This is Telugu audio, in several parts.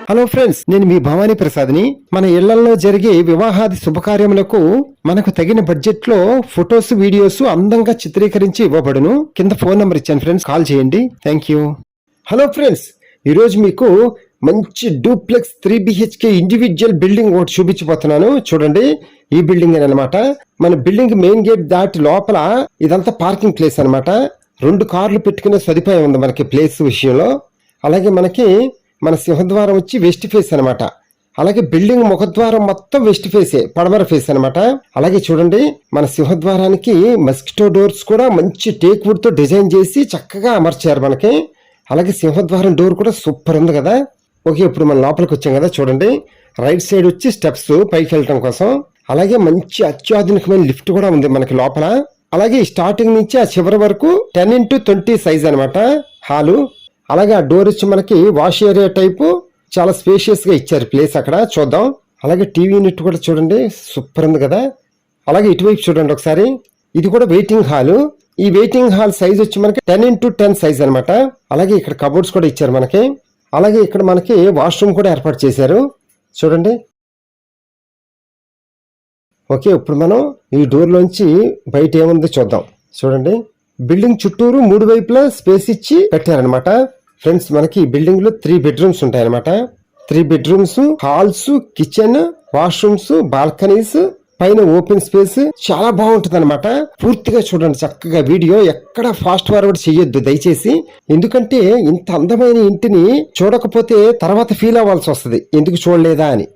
హలో ఫ్రెండ్స్, నేను మీ భవానీ ప్రసాద్ని. మన ఇళ్లలో జరిగే వివాహాది శుభకార్యములకు మనకు తగిన బడ్జెట్ లో ఫొటోస్, వీడియోస్ అందంగా చిత్రీకరించి ఇవ్వబడును. కింద ఫోన్ నంబర్ ఇచ్చాను ఫ్రెండ్స్, కాల్ చేయండి. Thank you. హలో ఫ్రెండ్స్, ఈరోజు మీకు మంచి డూప్లెక్స్ 3 BHK ఇండివిజువల్ బిల్డింగ్ ఒకటి చూపించబోతున్నాను. చూడండి, ఈ బిల్డింగ్ అనమాట. మన బిల్డింగ్ మెయిన్ గేట్ దాటి లోపల ఇదంతా పార్కింగ్ ప్లేస్ అనమాట. 2 కార్లు పెట్టుకునే సదుపాయం ఉంది మనకి ప్లేస్ విషయంలో. అలాగే మన సింహద్వారం వచ్చి వెస్ట్ ఫేస్ అనమాట. అలాగే బిల్డింగ్ ముఖద్వారం మొత్తం వెస్ట్ ఫేసే, పడమర ఫేస్ అనమాట. అలాగే చూడండి, మన సింహద్వారానికి మస్కిటో డోర్స్ కూడా మంచి టేక్ వుడ్ తో డిజైన్ చేసి చక్కగా అమర్చారు మనకి. అలాగే సింహద్వారం డోర్ కూడా సూపర్ ఉంది కదా. ఓకే, ఇప్పుడు మనం లోపలికి వచ్చాం కదా. చూడండి, రైట్ సైడ్ వచ్చి స్టెప్స్ పైకి వెళ్ళటం కోసం. అలాగే మంచి అత్యాధునికమైన లిఫ్ట్ కూడా ఉంది మనకి లోపల. అలాగే స్టార్టింగ్ నుంచి ఆ చివరి వరకు 10x20 సైజ్ అనమాట హాలు. అలాగే ఆ డోర్ వచ్చి మనకి వాష్ ఏరియా టైపు చాలా స్పేషియస్ గా ఇచ్చారు ప్లేస్ అక్కడ. చూద్దాం. అలాగే టీవీ యూనిట్ కూడా చూడండి, సూపర్ ఉంది కదా. అలాగే ఇటువైపు చూడండి ఒకసారి, ఇది కూడా వెయిటింగ్ హాల్. ఈ వెయిటింగ్ హాల్ సైజ్ వచ్చి మనకి 10x10 సైజ్ అనమాట. అలాగే ఇక్కడ కబోర్డ్స్ కూడా ఇచ్చారు మనకి. అలాగే ఇక్కడ మనకి వాష్రూమ్ కూడా ఏర్పాటు చేశారు. చూడండి. ఓకే, ఇప్పుడు మనం ఈ డోర్ లోంచి బయట ఏముందో చూద్దాం. చూడండి, బిల్డింగ్ చుట్టూరు 3 వైపులా స్పేస్ ఇచ్చి పెట్టారనమాట. ఫ్రెండ్స్, మనకి ఈ బిల్డింగ్ లో 3 బెడ్రూమ్స్ ఉంటాయన్నమాట. 3 bedrooms, halls, kitchen, washrooms, balconies, పైన ఓపెన్ స్పేస్. చాలా బాగుంటుంది అనమాట. పూర్తిగా చూడండి చక్కగా. వీడియో ఎక్కడ ఫాస్ట్ ఫార్వర్డ్ చేయొద్దు దయచేసి. ఎందుకంటే ఇంత అందమైన ఇంటిని చూడకపోతే తర్వాత ఫీల్ అవ్వాల్సి వస్తుంది, ఎందుకు చూడలేదా అని.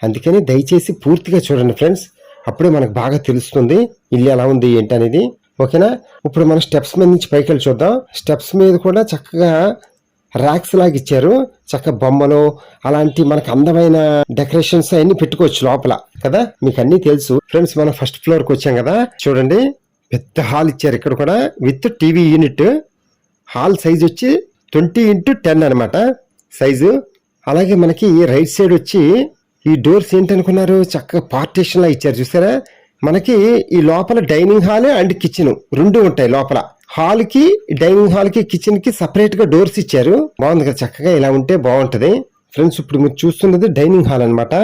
అందుకని దయచేసి పూర్తిగా చూడండి ఫ్రెండ్స్, అప్పుడే మనకు బాగా తెలుస్తుంది ఇల్లు ఎలా ఉంది ఏంటి అనేది. ఓకేనా. ఇప్పుడు మనం స్టెప్స్ మీద నుంచి పైకి వెళ్ళి చూద్దాం. స్టెప్స్ మీద కూడా చక్కగా ర్యాక్స్ లాగా ఇచ్చారు. చక్కగా బొమ్మలు అలాంటి మనకు అందమైన డెకరేషన్స్ అన్ని పెట్టుకోవచ్చు లోపల కదా. మీకు అన్ని తెలుసు ఫ్రెండ్స్. మనం ఫస్ట్ ఫ్లోర్ కి వచ్చాం కదా. చూడండి, పెద్ద హాల్ ఇచ్చారు ఇక్కడ కూడా with TV unit. Hall size వచ్చి 20x10 అనమాట సైజు. అలాగే మనకి రైట్ సైడ్ వచ్చి ఈ డోర్స్ ఏంటనుకున్నారు, చక్కగా పార్టీషన్ లా ఇచ్చారు. చూసారా, మనకి ఈ లోపల డైనింగ్ హాల్ అండ్ కిచెన్ 2 ఉంటాయి లోపల. హాల్ కి, డైనింగ్ హాల్ కి, కిచెన్ కి సపరేట్ గా డోర్స్ ఇచ్చారు. బాగుంది కదా, చక్కగా ఇలా ఉంటే బాగుంటది ఫ్రెండ్స్. ఇప్పుడు మీరు చూస్తున్నది డైనింగ్ హాల్ అనమాట.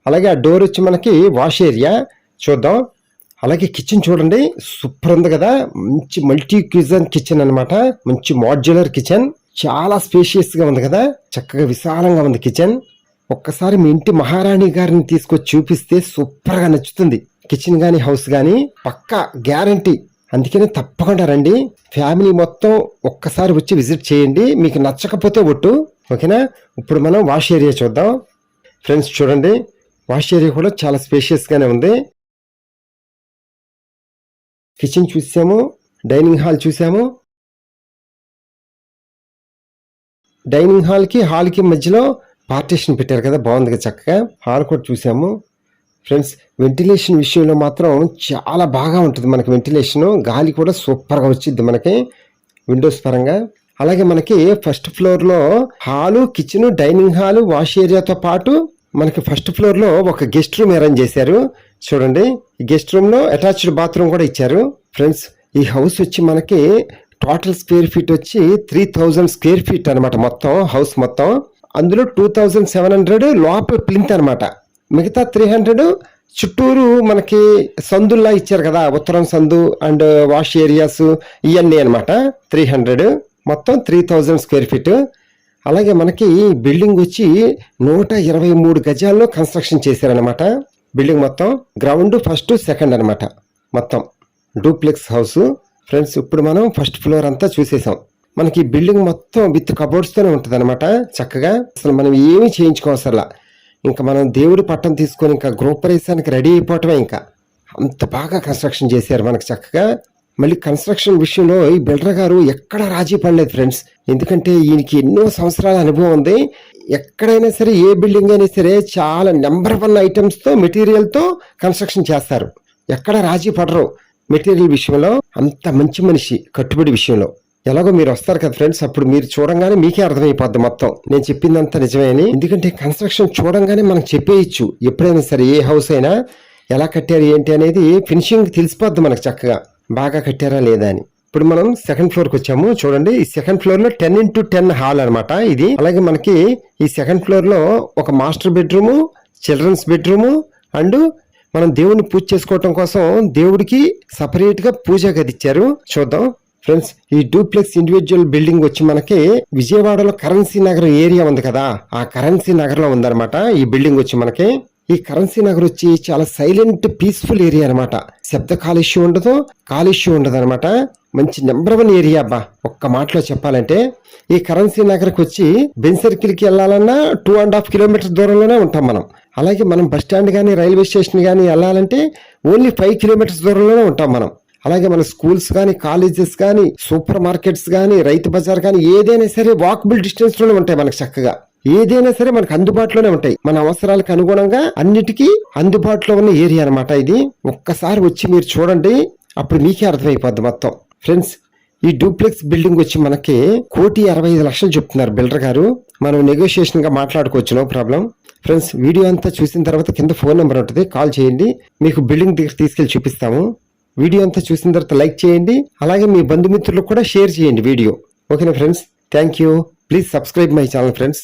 అలాగే ఆ డోర్ వచ్చి మనకి వాష్ ఏరియా చూద్దాం. అలాగే కిచెన్ చూడండి, సూపర్ ఉంది కదా. మంచి మల్టీ క్యూజన్ కిచెన్ అనమాట. మంచి మాడ్యులర్ కిచెన్, చాలా స్పేషియస్ గా ఉంది కదా. చక్కగా విశాలంగా ఉంది కిచెన్. ఒక్కసారి మీ ఇంటి మహారాణి గారిని తీసుకొచ్చి చూపిస్తే సూపర్ గా నచ్చుతుంది. కిచెన్ గానీ హౌస్ గానీ పక్కా గ్యారంటీ. అందుకనే తప్పకుండా రండి, ఫ్యామిలీ మొత్తం ఒక్కసారి వచ్చి విజిట్ చేయండి. మీకు నచ్చకపోతే ఒట్టు. ఓకేనా. ఇప్పుడు మనం వాష్ ఏరియా చూద్దాం ఫ్రెండ్స్. చూడండి, వాష్ ఏరియా కూడా చాలా స్పేషియస్ గానే ఉంది. కిచెన్ చూసాము, డైనింగ్ హాల్ చూసాము. డైనింగ్ హాల్ కి మధ్యలో పార్టీషన్ పెట్టారు కదా, బాగుంది కదా చక్కగా. హాల్ కూడా చూసాము ఫ్రెండ్స్. వెంటిలేషన్ విషయంలో మాత్రం చాలా బాగా ఉంటుంది మనకి వెంటిలేషన్. గాలి కూడా సూపర్ గా వచ్చింది మనకి విండోస్ పరంగా. అలాగే మనకి ఫస్ట్ ఫ్లోర్ లో hall, kitchen, dining hall, wash ఏరియాతో పాటు మనకి ఫస్ట్ ఫ్లోర్ లో ఒక గెస్ట్ రూమ్ అరేంజ్ చేశారు. చూడండి, ఈ గెస్ట్ రూమ్ లో అటాచ్డ్ బాత్రూమ్ కూడా ఇచ్చారు ఫ్రెండ్స్. ఈ హౌస్ వచ్చి మనకి టోటల్ స్క్వేర్ ఫీట్ వచ్చి 3000 స్క్వేర్ ఫీట్ అనమాట మొత్తం హౌస్ మొత్తం. అందులో 2700 లోపల ప్లింత్ అనమాట. మిగతా 300 చుట్టూరు మనకి సందుల్లా ఇచ్చారు కదా, ఉత్తరం సందు అండ్ వాష్ ఏరియాస్ ఇవన్నీ అనమాట. 300 మొత్తం 3000 స్క్వేర్ ఫీట్. అలాగే మనకి బిల్డింగ్ వచ్చి 123 గజాల్లో కన్స్ట్రక్షన్ చేశారనమాట. బిల్డింగ్ మొత్తం గ్రౌండ్, ఫస్ట్, సెకండ్ అనమాట. మొత్తం డూప్లెక్స్ హౌస్ ఫ్రెండ్స్. ఇప్పుడు మనం ఫస్ట్ ఫ్లోర్ అంతా చూసేసాం. మనకి బిల్డింగ్ మొత్తం విత్ కబోర్డ్స్ తోనే ఉంటది అనమాట చక్కగా. అసలు మనం ఏమీ చేయించుకోవసరలా. ఇంకా మనం దేవుడి పట్టం తీసుకొని ఇంకా గృహప్రవేశానికి రెడీ అయిపోవటమే. ఇంకా అంత బాగా కన్స్ట్రక్షన్ చేశారు మనకి చక్కగా. మళ్ళీ కన్స్ట్రక్షన్ విషయంలో ఈ బిల్డర్ గారు ఎక్కడ రాజీ పడలేదు ఫ్రెండ్స్. ఎందుకంటే ఈయనకి ఎన్నో సంవత్సరాల అనుభవం ఉంది. ఎక్కడైనా సరే, ఏ బిల్డింగ్ అయినా సరే చాలా నెంబర్ 1 ఐటమ్స్ తో, మెటీరియల్ తో కన్స్ట్రక్షన్ చేస్తారు. ఎక్కడ రాజీ పడరు మెటీరియల్ విషయంలో. అంత మంచి మనిషి కట్టుబడి విషయంలో. ఎలాగో మీరు వస్తారు కదా ఫ్రెండ్స్, అప్పుడు మీరు చూడంగానే మీకే అర్థమైపోద్ది మొత్తం నేను చెప్పిందంతా నిజమే అని. ఎందుకంటే కన్స్ట్రక్షన్ చూడంగానే మనకు చెప్పేయచ్చు. ఎప్పుడైనా సరే ఏ హౌస్ అయినా ఎలా కట్టారు ఏంటి అనేది ఫినిషింగ్ తెలిసిపోద్ది మనకు చక్కగా, బాగా కట్టారా లేదా అని. ఇప్పుడు మనం సెకండ్ ఫ్లోర్ కి వచ్చాము. చూడండి, ఈ సెకండ్ ఫ్లోర్ లో 10x10 హాల్ అన్నమాట ఇది. అలాగే మనకి ఈ సెకండ్ ఫ్లోర్ లో ఒక master bedroom, children's bedroom and మనం దేవుడిని పూజ చేసుకోవటం కోసం దేవుడికి సపరేట్ గా పూజా గది ఇచ్చారు. చూద్దాం ఫ్రెండ్స్, ఈ డూప్లెక్స్ ఇండివిజువల్ బిల్డింగ్ వచ్చి మనకి విజయవాడలో కరెన్సీ నగర్ ఏరియా ఉంది కదా, ఆ కరెన్సీ నగర్ లో ఉందన్నమాట ఈ బిల్డింగ్ వచ్చి మనకి. ఈ కరెన్సీ నగర్ వచ్చి చాలా సైలెంట్ పీస్ఫుల్ ఏరియా అనమాట. శబ్ద కాలుష్యం ఉండదు, కాలుష్యం ఉండదు అనమాట. మంచి నెంబర్ 1 ఏరియా అబ్బా. ఒక్క మాటలో చెప్పాలంటే ఈ కరెన్సీ నగర్కి వచ్చి బెంజ్ సర్కిల్ కి వెళ్ళాలన్నా 2.5 కిలోమీటర్స్ దూరంలోనే ఉంటాం మనం. అలాగే మనం బస్ స్టాండ్ కానీ రైల్వే స్టేషన్ కానీ వెళ్ళాలంటే ఓన్లీ 5 కిలోమీటర్స్ దూరంలోనే ఉంటాం మనం. అలాగే మన స్కూల్స్ కానీ, కాలేజెస్ కానీ, సూపర్ మార్కెట్స్ కానీ, రైతు బజార్ కానీ ఏదైనా సరే వాకబుల్ డిస్టెన్స్ లోనే ఉంటాయి మనకు. చక్కగా ఏదైనా సరే మనకు అందుబాటులోనే ఉంటాయి. మన అవసరాలకు అనుగుణంగా అన్నిటికీ అందుబాటులో ఉన్న ఏరియా అనమాట ఇది. ఒక్కసారి వచ్చి మీరు చూడండి, అప్పుడు మీకే అర్థమైపోద్ది మొత్తం. ఫ్రెండ్స్, ఈ డూప్లెక్స్ బిల్డింగ్ వచ్చి మనకి 1,65,00,000 చెప్తున్నారు బిల్డర్ గారు. మనం నెగోషియేషన్ గా మాట్లాడుకోవచ్చు, నో ప్రాబ్లం. ఫ్రెండ్స్, వీడియో అంతా చూసిన తర్వాత కింద ఫోన్ నెంబర్ ఉంటుంది, కాల్ చేయండి. మీకు బిల్డింగ్ దగ్గర తీసుకెళ్లి చూపిస్తాము. వీడియో అంతా చూసిన తర్వాత లైక్ చేయండి, అలాగే మీ బంధుమిత్రులకు కూడా షేర్ చేయండి వీడియో. ఓకేనా friends? Thank you. Please subscribe my channel friends.